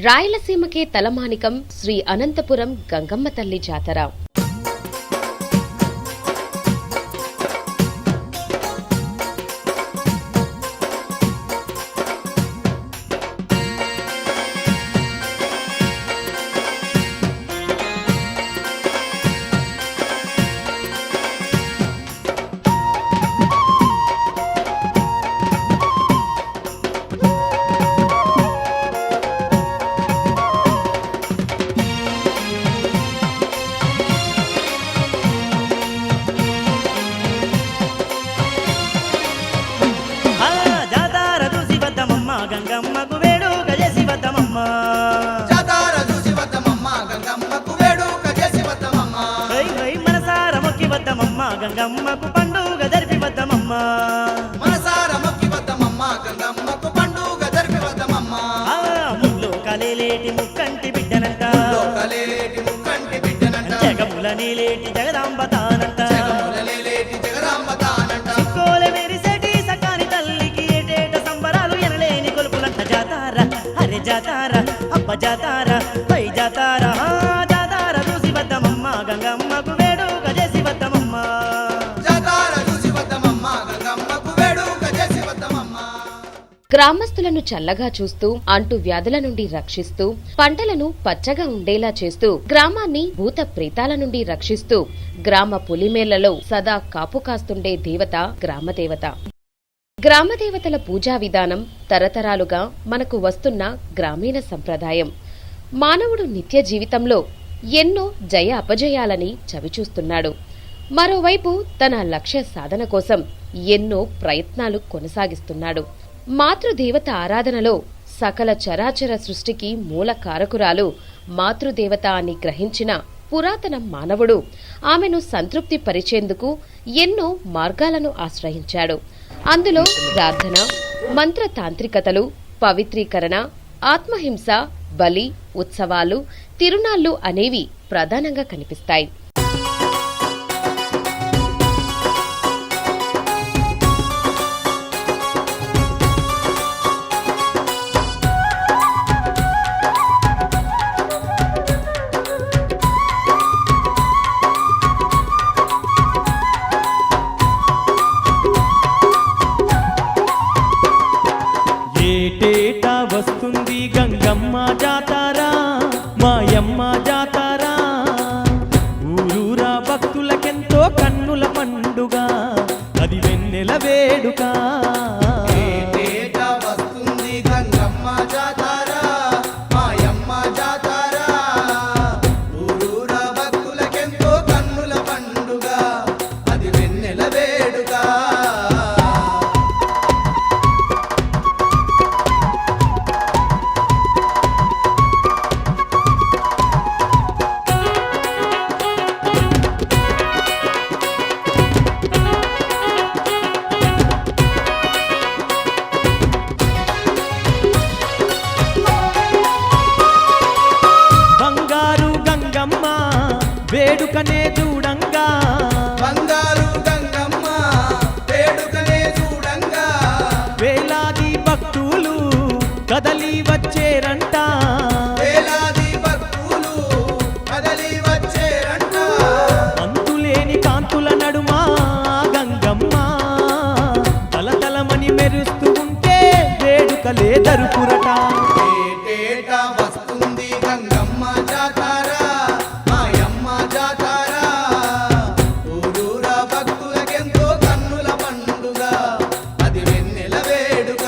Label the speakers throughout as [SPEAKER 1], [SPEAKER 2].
[SPEAKER 1] రాయలసీమకే తలమానికం శ్రీ అనంతపురం గంగమ్మ తల్లి జాతర.
[SPEAKER 2] గంగమ్మకు వేడుక చేసి వద్దమమ్మ,
[SPEAKER 3] జాతర చూసి వద్దమమ్మ, గంగమ్మకు వేడుక చేసి వద్దమమ్మ.
[SPEAKER 2] మనసార మొక్కి వద్దమమ్మ, గంగమ్మకు పండుగ జరిపి వద్దమమ్మ.
[SPEAKER 3] మనసార మొక్కి వద్దమమ్మ, గంగమ్మకు పండుగ జరిపి వద్దమమ్మ.
[SPEAKER 2] ముల్లో కలేలేటి ముక్కంటి బిడ్డనంట,
[SPEAKER 3] లోకలేటి ముక్కంటి బిడ్డనంట,
[SPEAKER 2] జగముల నీలేటి జగదాంబ తానంట,
[SPEAKER 3] జగముల నేలేటి జగదాంబ తానంట.
[SPEAKER 2] సిక్కోల మెరిసేటి సకాని తల్లికి ఏటేట సంబరాలు ఎనలేని కొలుపులంట. జాతార హరే జాతార అబ్బ జాతార పై జాతార జాతార చూసి వద్దమమ్మ, గంగమ్మకు వేడుక చేసి వద్దమమ్మ.
[SPEAKER 3] జాతర చూసి వద్దమమ్మ, గంగమ్మకు వేడుక చేసి వద్దమమ్మ.
[SPEAKER 1] గ్రామస్తులను చల్లగా చూస్తూ, అంటు వ్యాధుల నుండి రక్షిస్తూ, పంటలను పచ్చగా ఉండేలా చేస్తూ, గ్రామాన్ని భూత ప్రేతాల నుండి రక్షిస్తూ, గ్రామ పులిమేళ్లలో సదా కాపు కాస్తుండే దేవత గ్రామదేవత. గ్రామదేవతల పూజా విధానం తరతరాలుగా మనకు వస్తున్న గ్రామీణ సంప్రదాయం. మానవుడు నిత్య జీవితంలో ఎన్నో జయ అపజయాలని చవిచూస్తున్నాడు. మరోవైపు తన లక్ష్య సాధన కోసం ఎన్నో ప్రయత్నాలు కొనసాగిస్తున్నాడు. మాతృదేవత ఆరాధనలో సకల చరాచర సృష్టికి మూల కారకురాలు మాతృదేవత అని గ్రహించిన పురాతన మానవుడు ఆమెను సంతృప్తి పరిచేందుకు ఎన్నో మార్గాలను ఆశ్రయించాడు. అందులో ప్రార్థన, మంత్రతాంత్రికతలు, పవిత్రీకరణ, ఆత్మహింస, బలి, ఉత్సవాలు, తిరునాళ్లు అనేవి ప్రధానంగా కనిపిస్తాయి.
[SPEAKER 4] ఏటేటా వస్తుంది గంగమ్మ జాతర, మాయమ్మ జాతర. ఊరూరా భక్తులకెంతో కన్నుల పండుగ, అది వెన్నెల వేడుక.
[SPEAKER 3] ఏటేటా వస్తుంది గంగమ్మ జాతర, మాయమ్మ జాతర. ఊరూరా భక్తులకెంతో కన్నుల పండుగ, అది వెన్నెల వేడుక.
[SPEAKER 4] బంగారు గంగమ్మ వేడుకనే చూడంగా,
[SPEAKER 3] బంగారు గంగమ్మ వేడుకనే చూడంగా,
[SPEAKER 4] వేలాది భక్తులు కదలి వచ్చేరంట.
[SPEAKER 3] వేలాది భక్తులు కదలి వచ్చేరంట.
[SPEAKER 4] అంతులేని కాంతుల నడుమ గంగమ్మ తలతలమని మెరుస్తూ ఉంటే వేడుకలే దరుపురట.
[SPEAKER 3] ఏటేటా వస్తుంది గంగమ్మ జాతర, మాయమ్మ జాతర. ఊరూరా భక్తులకెంతో కన్నుల పండుగ, అది వెన్నెల వేడుక.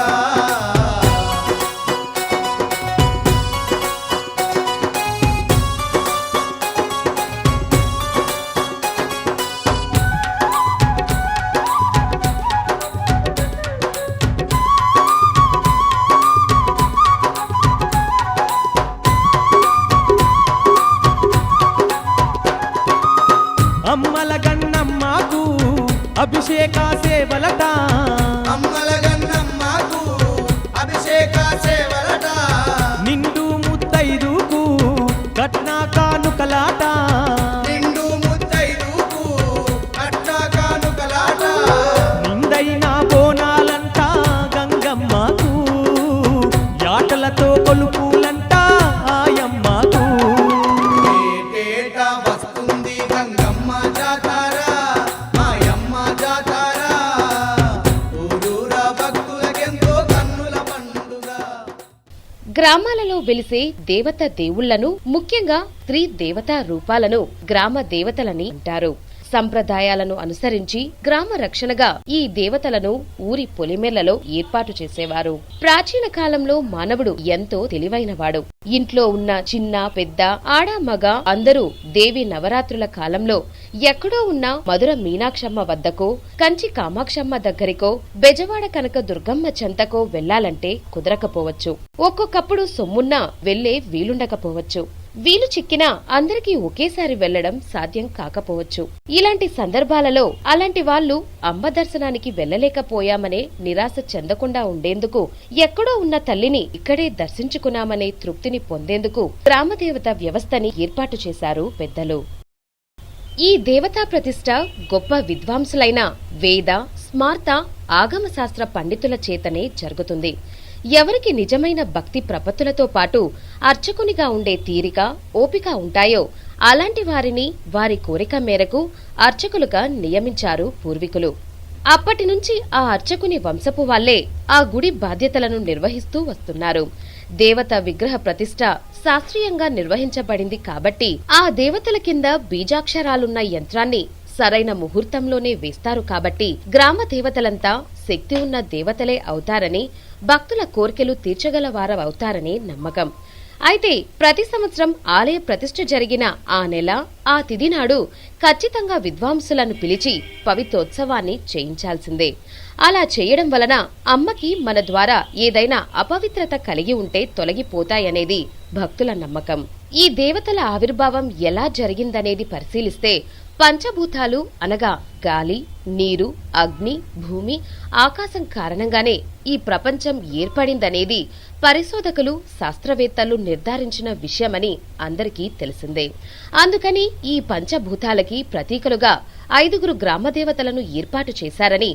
[SPEAKER 4] అమ్మల గన్నమ్మకు అభిషేక సేవలట,
[SPEAKER 3] అమ్మల గన్నమ్మకు అభిషేక సేవలట.
[SPEAKER 4] నిండు ముత్తైదుకు కట్న కానుకలాట.
[SPEAKER 3] నిండు ముత్తైదుకు కట్న కానుకలాట.
[SPEAKER 4] నిండైన బోనాలంట గంగమ్మకు, యాటలతో కొలుపులంట
[SPEAKER 1] గ్రామాలలో వెలిసే దేవత దేవుళ్లను, ముఖ్యంగా స్త్రీ దేవతా రూపాలను గ్రామ దేవతలని అంటారు. సంప్రదాయాలను అనుసరించి గ్రామ రక్షణగా ఈ దేవతలను ఊరి పొలిమేర్లలో ఏర్పాటు చేసేవారు. ప్రాచీన కాలంలో మానవుడు ఎంతో తెలివైనవాడు. ఇంట్లో ఉన్న చిన్న పెద్ద ఆడ మగ అందరూ దేవి నవరాత్రుల కాలంలో ఎక్కడో ఉన్న మధుర మీనాక్షమ్మ వద్దకో, కంచి కామాక్షమ్మ దగ్గరికో, బెజవాడ కనక దుర్గమ్మ చెంతకో వెళ్లాలంటే కుదరకపోవచ్చు. ఒక్కొక్కప్పుడు సొమ్మున్నా వెళ్లే వీలుండకపోవచ్చు. వీలు చిక్కినా అందరికీ ఒకేసారి వెళ్లడం సాధ్యం కాకపోవచ్చు. ఇలాంటి సందర్భాలలో అలాంటి వాళ్లు అమ్మ దర్శనానికి వెళ్లలేకపోయామనే నిరాశ చెందకుండా ఉండేందుకు, ఎక్కడో ఉన్న తల్లిని ఇక్కడే దర్శించుకున్నామనే తృప్తిని పొందేందుకు గ్రామదేవత వ్యవస్థని ఏర్పాటు చేశారు పెద్దలు. ఈ దేవతా ప్రతిష్ఠ గొప్ప విద్వాంసులైన వేద, స్మార్త, ఆగమ శాస్త్ర పండితుల చేతనే జరుగుతుంది. ఎవరికి నిజమైన భక్తి ప్రపత్తులతో పాటు అర్చకునిగా ఉండే తీరిక, ఓపిక ఉంటాయో అలాంటి వారిని వారి కోరిక మేరకు అర్చకులుగా నియమించారు పూర్వీకులు. అప్పటి నుంచి ఆ అర్చకుని వంశపు వాళ్లే ఆ గుడి బాధ్యతలను నిర్వహిస్తూ వస్తున్నారు. దేవత విగ్రహ ప్రతిష్ఠ శాస్త్రీయంగా నిర్వహించబడింది కాబట్టి ఆ దేవతల కింద బీజాక్షరాలున్న యంత్రాన్ని సరైన ముహూర్తంలోనే వేస్తారు కాబట్టి గ్రామ దేవతలంతా శక్తి ఉన్న దేవతలే అవుతారని, భక్తుల కోర్కెలు తీర్చగలవారవుతారని నమ్మకం. అయితే ప్రతి సంవత్సరం ఆలయ ప్రతిష్ఠ జరిగిన ఆ నెల, ఆ తిథి నాడు ఖచ్చితంగా విద్వాంసులను పిలిచి పవిత్రోత్సవాన్ని చేయించాల్సిందే. అలా చేయడం వలన అమ్మకి మన ద్వారా ఏదైనా అపవిత్రత కలిగి ఉంటే తొలగిపోతాయనేది భక్తుల నమ్మకం. ఈ దేవతల ఆవిర్భావం ఎలా జరిగిందనేది పరిశీలిస్తే పంచభూతాలు అనగా గాలి, నీరు, అగ్ని, భూమి, ఆకాశం కారణంగానే ఈ ప్రపంచం ఏర్పడిందనేది పరిశోధకులు, శాస్త్రవేత్తలు నిర్ధారించిన విషయమని అందరికీ తెలిసిందే. అందుకని ఈ పంచభూతాలకి ప్రతీకలుగా 5 గ్రామదేవతలను ఏర్పాటు చేశారని,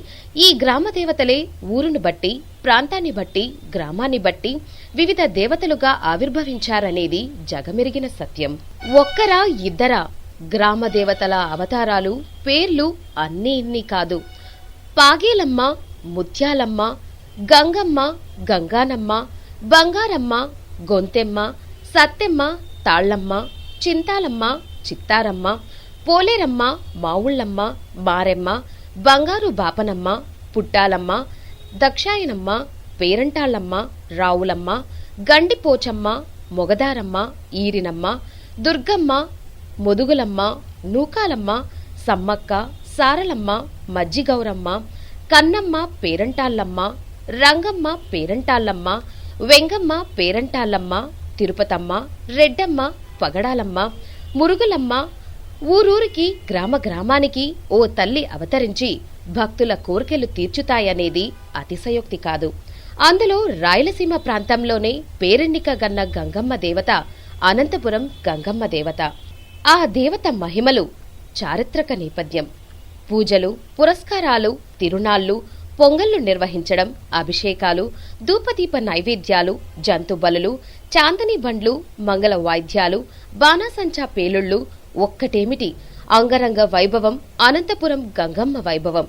[SPEAKER 1] ఈ గ్రామదేవతలే ఊరును బట్టి, ప్రాంతాన్ని బట్టి, గ్రామాన్ని బట్టి వివిధ దేవతలుగా ఆవిర్భవించారనేది జగమెరిగిన సత్యం. ఒక్కరా ఇద్దరా? గ్రామదేవతల అవతారాలు, పేర్లు అన్నీ ఇన్ని కాదు. పాగేలమ్మ, ముత్యాలమ్మ, గంగమ్మ, గంగానమ్మ, బంగారమ్మ, గొంతెమ్మ, సత్తెమ్మ, తాళ్లమ్మ, చింతాలమ్మ, చిత్తారమ్మ, పోలేరమ్మ, మావుళ్లమ్మ, మారెమ్మ, బంగారు బాపనమ్మ, పుట్టాలమ్మ, దక్షాయనమ్మ, పేరంటాళ్లమ్మ, రావులమ్మ, గండిపోచమ్మ, మొగదారమ్మ, ఈరినమ్మ, దుర్గమ్మ, మొదుగులమ్మ, నూకాలమ్మ, సమ్మక్క, సారలమ్మ, మజ్జిగౌరమ్మ, కన్నమ్మ, పేరంటాళ్లమ్మ, రంగమ్మ, పేరంటాళ్లమ్మ, వెంగమ్మ, పేరంటాళ్లమ్మ, తిరుపతమ్మ, రెడ్డమ్మ, పగడాలమ్మ, మురుగులమ్మ. ఊరూరికి, గ్రామ గ్రామానికి ఓ తల్లి అవతరించి భక్తుల కోర్కెలు తీర్చుతాయనేది అతిశయోక్తి కాదు. అందులో రాయలసీమ ప్రాంతంలోనే పేరెన్నిక గన్న గంగమ్మ దేవత అనంతపురం గంగమ్మ దేవత. ఆ దేవత మహిమలు చారిత్రక నేపథ్యం. పూజలు, పురస్కారాలు, తిరునాళ్లు, పొంగళ్లు నిర్వహించడం, అభిషేకాలు, ధూపదీప నైవేద్యాలు, జంతుబలులు, చాందనీ బండ్లు, మంగళ వాయిద్యాలు, బాణాసంచా పేలుళ్లు ఒక్కటేమిటి, అంగరంగ వైభవం అనంతపురం గంగమ్మ వైభవం.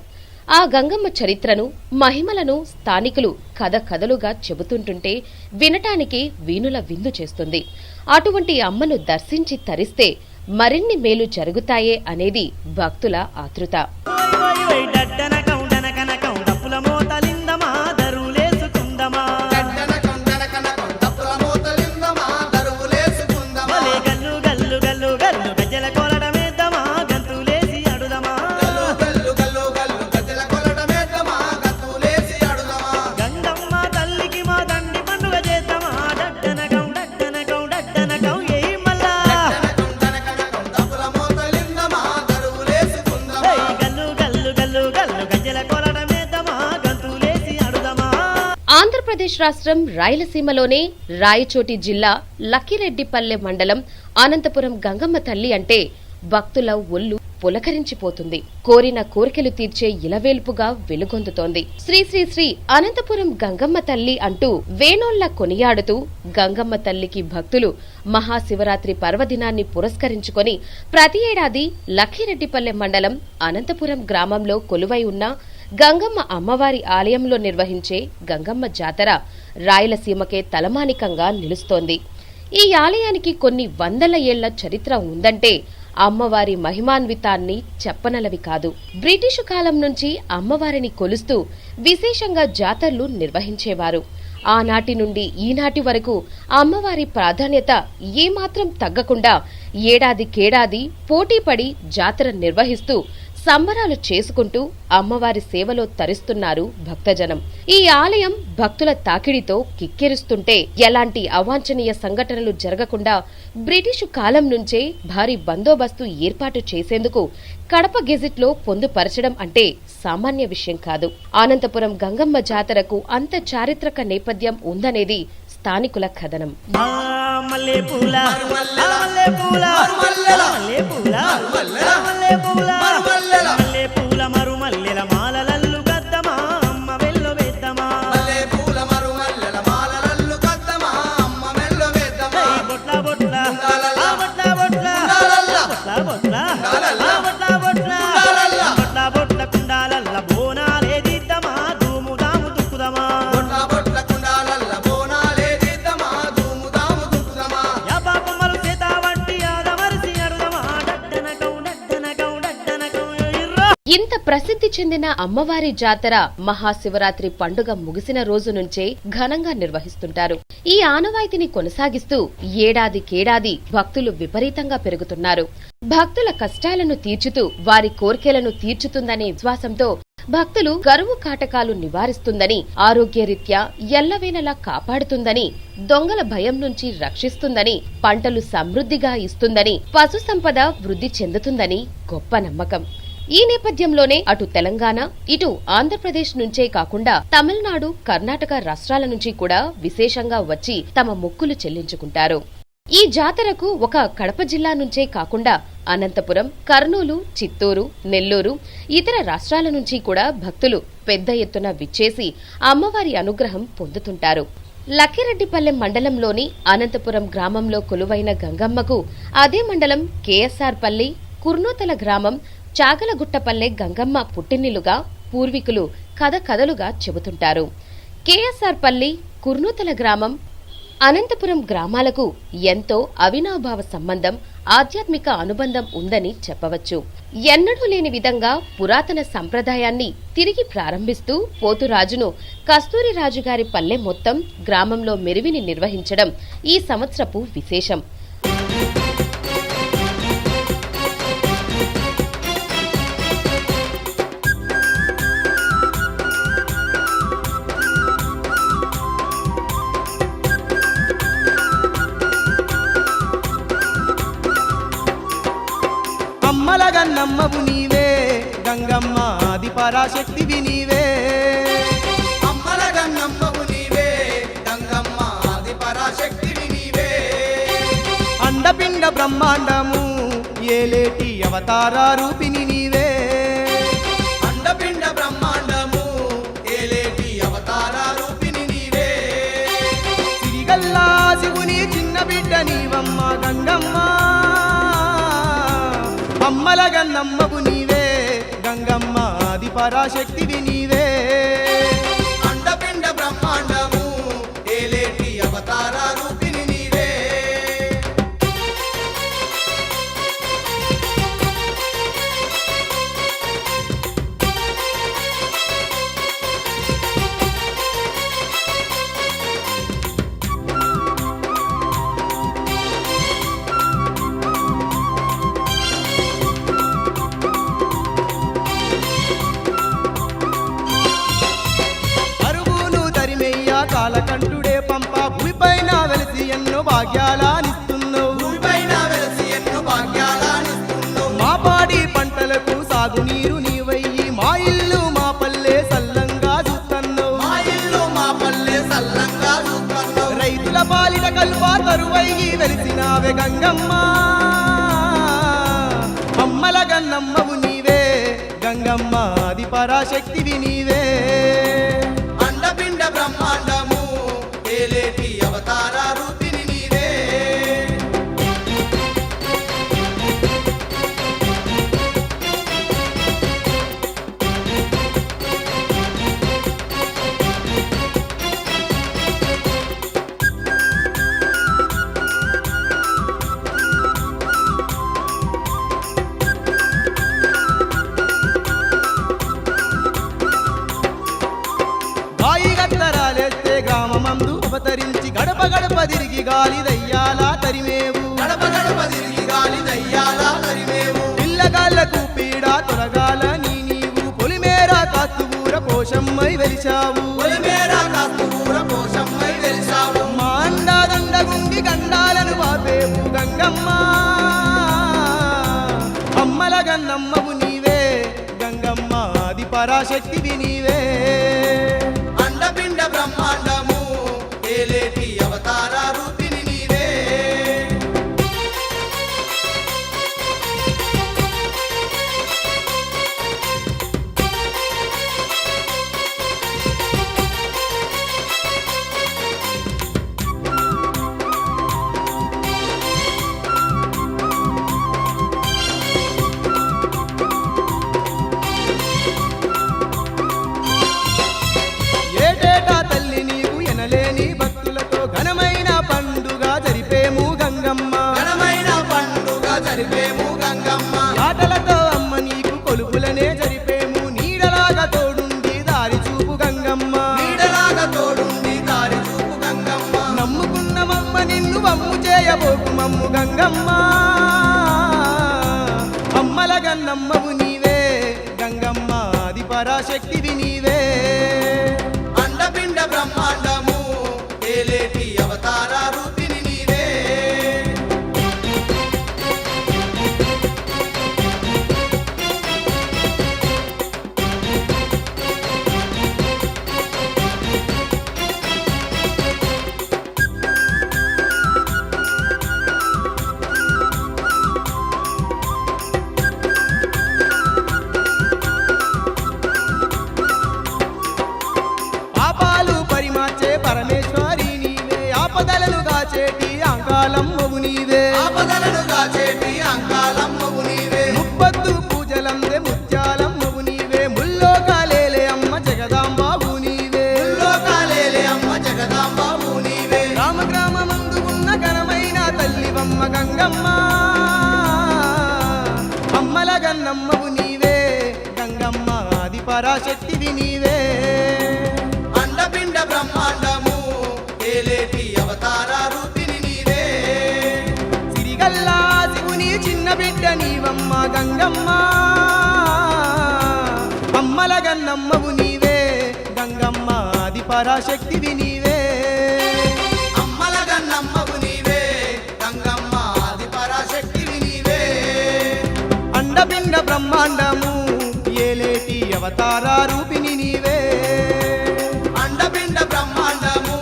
[SPEAKER 1] ఆ గంగమ్మ చరిత్రను, మహిమలను స్థానికులు కథలుగా చెబుతుంటుంటే వినటానికి వీణుల విందు చేస్తుంది. అటువంటి అమ్మను దర్శించి తరిస్తే మరిన్ని మేలు జరుగుతాయే అనేది భక్తుల ఆతృత. ఆంధ్రప్రదేశ్ రాష్ట్రం రాయలసీమలోనే రాయచోటి జిల్లా లక్కిరెడ్డిపల్లె మండలం అనంతపురం గంగమ్మ తల్లి అంటే భక్తుల ఒళ్ళు పులకరించిపోతుంది. కోరిన కోరికలు తీర్చే ఇలవేల్పుగా వెలుగొందుతోంది. శ్రీ శ్రీ శ్రీ అనంతపురం గంగమ్మ తల్లి అంటూ వేణోళ్ల కొనియాడుతూ గంగమ్మ తల్లికి భక్తులు మహాశివరాత్రి పర్వదినాన్ని పురస్కరించుకొని ప్రతి ఏడాది లక్కిరెడ్డిపల్లె మండలం అనంతపురం గ్రామంలో కొలువై ఉన్న గంగమ్మ అమ్మవారి ఆలయంలో నిర్వహించే గంగమ్మ జాతర రాయలసీమకే తలమానికంగా నిలుస్తోంది. ఈ ఆలయానికి కొన్ని వందల ఏళ్ల చరిత్ర ఉందంటే అమ్మవారి మహిమాన్వితాన్ని చెప్పనలవి కాదు. బ్రిటిషు కాలం నుంచి అమ్మవారిని కొలుస్తూ విశేషంగా జాతరలు నిర్వహించేవారు. ఆనాటి నుండి ఈనాటి వరకు అమ్మవారి ప్రాధాన్యత ఏమాత్రం తగ్గకుండా ఏడాదికేడాది పోటీపడి జాతర నిర్వహిస్తూ సంబరాలు చేసుకుంటూ అమ్మవారి సేవలో తరిస్తున్నారు భక్తజనం. ఈ ఆలయం భక్తుల తాకిడితో కిక్కిరుస్తుంటే ఎలాంటి అవాంఛనీయ సంఘటనలు జరగకుండా బ్రిటిషు కాలం నుంచే భారీ బందోబస్తు ఏర్పాటు చేసేందుకు కడప గెజిట్లో పొందుపరచడం అంటే సామాన్య విషయం కాదు. అనంతపురం గంగమ్మ జాతరకు అంత చారిత్రక నేపథ్యం ఉందనేది స్థానికుల కథనం. ఇంత ప్రసిద్ధి చెందిన అమ్మవారి జాతర మహాశివరాత్రి పండుగ ముగిసిన రోజు నుంచే ఘనంగా నిర్వహిస్తుంటారు. ఈ ఆనవాయితీని కొనసాగిస్తూ ఏడాదికేడాది భక్తులు విపరీతంగా పెరుగుతున్నారు. భక్తుల కష్టాలను తీర్చుతూ వారి కోర్కెలను తీర్చుతుందనే విశ్వాసంతో భక్తులు కరువు కాటకాలు నివారిస్తుందని, ఆరోగ్యరీత్యా ఎల్లవేళలా కాపాడుతుందని, దొంగల భయం నుంచి రక్షిస్తుందని, పంటలు సమృద్ధిగా ఇస్తుందని, పశు సంపద వృద్ధి చెందుతుందని గొప్ప నమ్మకం. ఈ నేపథ్యంలోనే అటు తెలంగాణ, ఇటు ఆంధ్రప్రదేశ్ నుంచే కాకుండా తమిళనాడు, కర్ణాటక రాష్ట్రాల నుంచి కూడా విశేషంగా వచ్చి తమ మొక్కులు చెల్లించుకుంటారు. ఈ జాతరకు ఒక కడప జిల్లా నుంచే కాకుండా అనంతపురం, కర్నూలు, చిత్తూరు, నెల్లూరు, ఇతర రాష్ట్రాల నుంచి కూడా భక్తులు పెద్ద ఎత్తున విచ్చేసి అమ్మవారి అనుగ్రహం పొందుతుంటారు. లక్కిరెడ్డిపల్లెం మండలంలోని అనంతపురం గ్రామంలో కొలువైన గంగమ్మకు అదే మండలం కేఎస్ఆర్ పల్లి, కుర్నూతల గ్రామం, చాగలగుట్టపల్లె గంగమ్మ పుట్టినిల్లుగా పూర్వీకులు కథలుగా చెబుతుంటారు. కేఎస్ఆర్ పల్లి, కుర్నూతల గ్రామం, అనంతపురం గ్రామాలకు ఎంతో అవినాభావ సంబంధం, ఆధ్యాత్మిక అనుబంధం ఉందని చెప్పవచ్చు. ఎన్నడూ లేని విధంగా పురాతన సంప్రదాయాన్ని తిరిగి ప్రారంభిస్తూ పోతురాజును కస్తూరిరాజుగారి పల్లె మొత్తం గ్రామంలో మెరివిని నిర్వహించడం ఈ సంవత్సరపు విశేషం.
[SPEAKER 4] అమ్మల గన్నమ్మవు నీవే గంగమ్మ, ఆది పరాశక్తివి నీవే.
[SPEAKER 3] అమ్మల గన్నమ్మవు నీవే గంగమ్మ, ఆది పరాశక్తివి నీవే.
[SPEAKER 4] అండపిండ బ్రహ్మాండము ఏలేటి అవతార రూపిణి నీవే.
[SPEAKER 3] అండపిండ బ్రహ్మాండము ఏలేటి అవతార రూపిణి నీవే.
[SPEAKER 4] సిరిగల్లా శివుని చిన్న బిడ్డ నీవమ్మ గంగమ్మ. అమ్మల గన్నమ్మవు నీవే గంగమ్మ, ఆది పరాశక్తివి నీవే.
[SPEAKER 3] అండపిండ బ్రహ్మాండము ఏలేటి అవతార రూపిణి నీవే.
[SPEAKER 4] కాలకంఠుడే పంప భూమిపైన వెలిసి ఎన్నో భాగ్యాలనిస్తున్నావు.
[SPEAKER 3] భూమిపైన వెలసి ఎన్నో భాగ్యాలనిస్తున్నావు.
[SPEAKER 4] మా పాడి పంటలకు సాగునీరు నీవయ్యి, మా ఇల్లు మా పల్లె సల్లంగా చూస్తున్నావు.
[SPEAKER 3] మా ఇల్లు మా పల్లె సల్లంగా చూస్తున్నావు.
[SPEAKER 4] రైతుల పాలిట కల్వా తరువయ్యి వెలిసినావే గంగమ్మ. అమ్మల గన్నమ్మవు నీవే గంగమ్మ, ఆది పరాశక్తివి నీవే.
[SPEAKER 3] అండపిండ బ్రహ్మాండము ఏలేటి అవతార రూపిణి నీవే.
[SPEAKER 4] తిరిగి గాలి దయ్యాల తరిమేవు
[SPEAKER 3] గడప గడప తిరిగి గాలి దయ్యాల తరిమేవు
[SPEAKER 4] పిల్లగాళ్లకు పీడ తొలగాల నీవు పొలిమేర కాస్తుగూర పోషమ్మై వెలిచావు
[SPEAKER 3] పొలిమేరా కాస్తూర కోశమ్మై వెలిసావు
[SPEAKER 4] మా అండాదండగుండి గండాలను వాపేవు గంగమ్మ అమ్మల గన్నమ్మవు నీవే గంగమ్మ ఆది పరాశక్తివి నీవే
[SPEAKER 3] అండపిండ బ్రహ్మాండము ఏలేటి అవతార రూపిణి నీవే
[SPEAKER 4] ఏటేటా తల్లి నీకు ఎనలేని భక్తులతో ఘనమైన పండుగ జరిపేము గంగమ్మ
[SPEAKER 3] ఘనమైన పండుగ జరిపేము గంగమ్మ
[SPEAKER 4] ఆటలతో అమ్మ నీకు కొలుపులనే జరిపేము నీడలాగా తోడుండి దారి చూపు గంగమ్మ
[SPEAKER 3] నీడలాగా తోడుండి దారి చూపు గంగమ్మ
[SPEAKER 4] నమ్ముకున్నమమ్మ నిన్ను వమ్ము చేయబోకు మమ్ము గంగమ్మ అమ్మల గన్నమ్మవు నీవే గంగమ్మ ఆది పరాశక్తివి నీవే
[SPEAKER 3] అండపిండ బ్రహ్మాండము ఏలేటి అవతార రూపిణి నీవే
[SPEAKER 4] పాపాలు పరిమార్చే పరమేశ్వరి నీవే ఆపదలను కాచేటి అంకాలమ్మవు నీవే
[SPEAKER 3] ఆపదలను కాచేటి అంకాలమ్మవు నీవే
[SPEAKER 4] ముప్పద్దు పూజలందే ముత్యాలమ్మవు నీవే ముల్లోకాలేలే అమ్మ జగదాంబాబు నీవే
[SPEAKER 3] లోకాలేలే అమ్మ జగదాంబాబు నీవే
[SPEAKER 4] గ్రామమందు ఉన్న ఘనమైన తల్లివమ్మ గంగమ్మ అమ్మల గన్నమ్మవు నీవే గంగమ్మ ఆది పరాశక్తివి నీవే
[SPEAKER 3] అండపిండ బ్రహ్మాండము ఏలేటి అవతార రూపిణి నీవే
[SPEAKER 4] సిరిగల్లా శివుని చిన్న బిడ్డ నీవమ్మ గంగమ్మ అమ్మల గన్నమ్మవు నీవే గంగమ్మ ఆది పరాశక్తివి నీవే
[SPEAKER 3] అమ్మల గన్నమ్మవు నీవే గంగమ్మ ఆది పరాశక్తివి నీవే
[SPEAKER 4] అండపిండ బ్రహ్మాండము ఏలేటి అవతార రూపిణి నీవే
[SPEAKER 3] అండపిండ బ్రహ్మాండము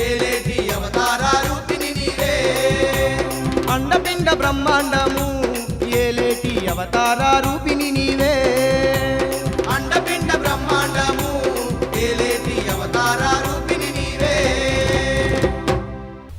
[SPEAKER 3] ఏలేటి అవతార రూపిణి నీవే
[SPEAKER 4] అండపిండ బ్రహ్మాండము ఏలేటి అవతార రూపిణి నీవే